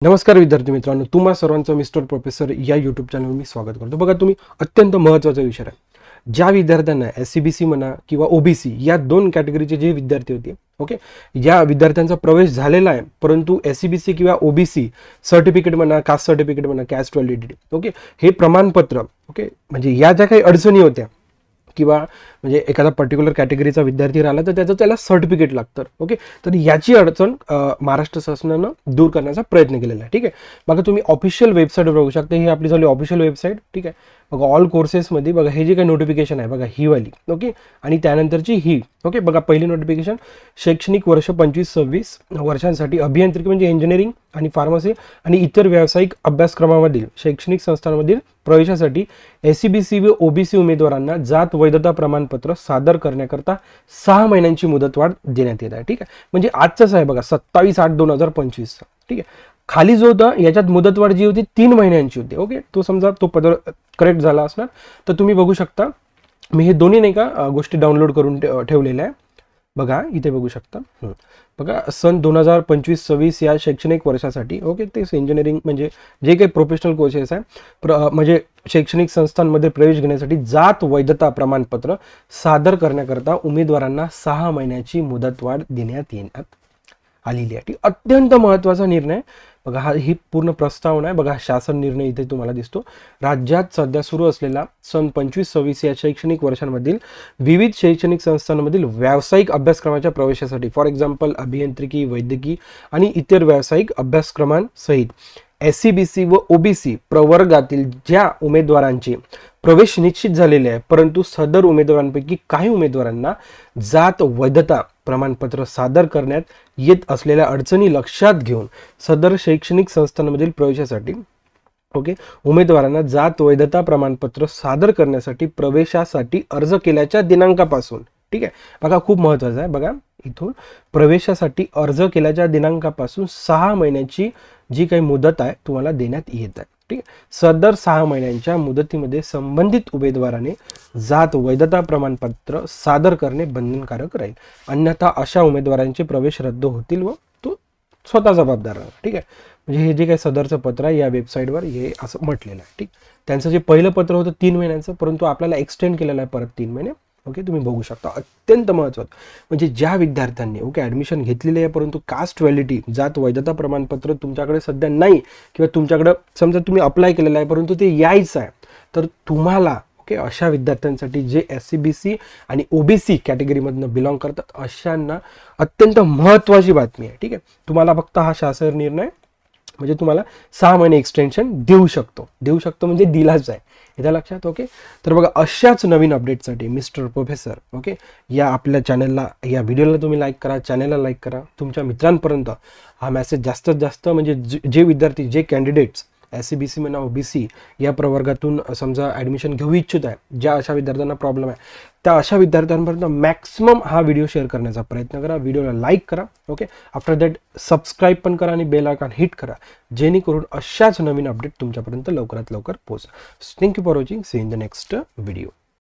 नमस्कार विद्यार्थी मित्रांनो, तुम्हा सर्वांचं मिस्टर प्रोफेसर या यूट्यूब चॅनलवर मी स्वागत करतो। बघा, तुम्ही अत्यंत महत्त्वाचा विषय आहे। ज्या विद्यार्थ्यांना SCBC म्हणा किंवा OBC या दोन कॅटेगरीचे जे विद्यार्थी होते, ओके, या विद्यार्थ्यांचा प्रवेश झालेला आहे, परंतु SCBC किंवा OBC सर्टिफिकेट म्हणा, कास्ट सर्टिफिकेट म्हणा, कास्ट व्हॅलिडिटी, ओके, हे प्रमाणपत्र, ओके, म्हणजे या ज्या काही अडचणी होत्या किंवा म्हणजे एखादा पर्टिक्युलर कॅटेगरीचा विद्यार्थी राहिला तर त्याला सर्टिफिकेट लागतं, ओके, तर याची अडचण महाराष्ट्र शासनानं दूर करण्याचा प्रयत्न केलेला आहे। ठीक आहे, बघा तुम्ही ऑफिशियल वेबसाईटवर बघू शकता, ही आपली झाली ऑफिशियल वेबसाईट। ठीक आहे, बघा ऑल कोर्सेसमध्ये बघा हे जे काही नोटिफिकेशन आहे बघा ही वाली, ओके, आणि त्यानंतरची ही, ओके, बघा पहिली नोटिफिकेशन शैक्षणिक वर्ष 25-26 वर्षांसाठी अभियांत्रिकी म्हणजे इंजिनिअरिंग आणि फार्मसी आणि इतर व्यावसायिक अभ्यासक्रमामधील शैक्षणिक संस्थांमधील प्रवेशासाठी SCBC व OBC उमेदवारांना जात वैधता प्रमाणपत्र सादर करण्याकरता 6 महिन्यांची मुदतवाढ देण्यात येत आहे। ठीक आहे, म्हणजे आजच आहे बघा 27/8/2025। ठीक आहे, खाली जो होता याच्यात मुदतवाढ जी होती 3 महिन्यांची होती, ओके, तो समजा तो पद करेक्ट झाला असणार तर तुम्ही बघू शकता, मी हे दोन्ही नाही का गोष्टी डाउनलोड करून ठेवलेल्या आहे। बघा इथे बघू शकता, बघा सन 2025-26 या शैक्षणिक वर्षासाठी, ओके, ते इंजिनिअरिंग म्हणजे जे काही प्रोफेशनल कोर्सेस आहे म्हणजे शैक्षणिक संस्थांमध्ये प्रवेश घेण्यासाठी जात वैधता प्रमाणपत्र सादर करण्याकरता उमेदवारांना 6 महिन्याची मुदतवाढ देण्यात येण्यात आलेली आहे। अत्यंत महत्त्वाचा निर्णय बघा, ही पूर्ण प्रस्तावना आहे बघा, शासन निर्णय इथे तुम्हाला दिसतो। राज्यात सध्या सुरू असलेला सन 25-26 या शैक्षणिक वर्षांमधील विविध शैक्षणिक संस्थांमधील व्यावसायिक अभ्यासक्रमाच्या प्रवेशासाठी, फॉर एक्झाम्पल अभियांत्रिकी, वैद्यकीय आणि इतर व्यावसायिक अभ्यासक्रमांसहित SCBC व OBC प्रवर्गातील ज्या उमेदवारांचे प्रवेश निश्चित झालेले आहे, परंतु सदर उमेदवारांपैकी काही उमेदवारांना जात वैधता प्रमाणपत्र सादर करण्यात येत असलेल्या अडचणी लक्षात घेऊन सदर शैक्षणिक संस्थांमधील प्रवेशासाठी, ओके, उमेदवारांना जात वैधता प्रमाणपत्र सादर करण्यासाठी प्रवेशासाठी अर्ज केल्याच्या दिनांकापासून, ठीक आहे, बघा खूप महत्त्वाचं आहे, बघा इथून प्रवेशासाठी अर्ज केल्याच्या दिनांकापासून 6 महिन्याची जी काही मुदत आहे तुम्हाला देण्यात येत आहे। ठीक आहे, सदर 6 महिन्यांच्या मुदतीमध्ये संबंधित उमेदवाराने जात वैधता प्रमाणपत्र सादर करणे बंधनकारक राहील, अन्यथा अशा उमेदवारांचे प्रवेश रद्द होतील व तो स्वतः जबाबदार राहणार। ठीक आहे, म्हणजे हे जे काही सदरचं पत्र आहे या वेबसाईटवर हे असं म्हटलेलं आहे। ठीक, त्यांचं जे पहिलं पत्र होतं 3 महिन्यांचं, परंतु आपल्याला एक्सटेंड केलेलं आहे परत 3 महिने, ओके, तुम्ही बघू शकता। अत्यंत महत्त्वाचं म्हणजे ज्या विद्यार्थ्यांनी, ओके, ॲडमिशन घेतलेले आहे परंतु कास्ट व्हॅलिडिटी जात वैधता प्रमाणपत्र तुमच्याकडे सध्या नाही किंवा तुमच्याकडे समजा तुम्ही अप्लाय केलेलं आहे परंतु ते यायचं आहे, तर तुम्हाला, ओके, अशा विद्यार्थ्यांसाठी जे SCBC आणि OBC कॅटेगरीमधनं बिलॉंग करतात अशांना अत्यंत महत्त्वाची बातमी आहे। ठीक आहे, तुम्हाला फक्त हा शासन निर्णय म्हणजे तुम्हाला 6 महिने एक्सटेन्शन देऊ शकतो म्हणजे दिलाच आहे, इथं लक्षात, ओके। तर बघा अशाच नवीन अपडेटसाठी मिस्टर प्रोफेसर, ओके, या आपल्या चॅनलला, या व्हिडिओला तुम्ही लाईक करा, चॅनलला लाईक करा, तुमच्या मित्रांपर्यंत हा मेसेज जास्तीत जास्त म्हणजे जे विद्यार्थी, जे कॅन्डिडेट्स SCBC म्हणा OBC या प्रवर्गातून समजा ॲडमिशन घेऊ इच्छित आहे, ज्या अशा विद्यार्थ्यांना प्रॉब्लेम आहे त्या अशा विद्यार्थ्यांपर्यंत मॅक्सिमम हा व्हिडिओ शेअर करण्याचा प्रयत्न करा, व्हिडिओला लाईक करा, ओके, आफ्टर दॅट सबस्क्राईब पण करा आणि बेल आयकॉन हिट करा, जेणेकरून अशाच नवीन अपडेट तुमच्यापर्यंत लवकरात लवकर पोहोचेल। Thank you for watching, see in the next video.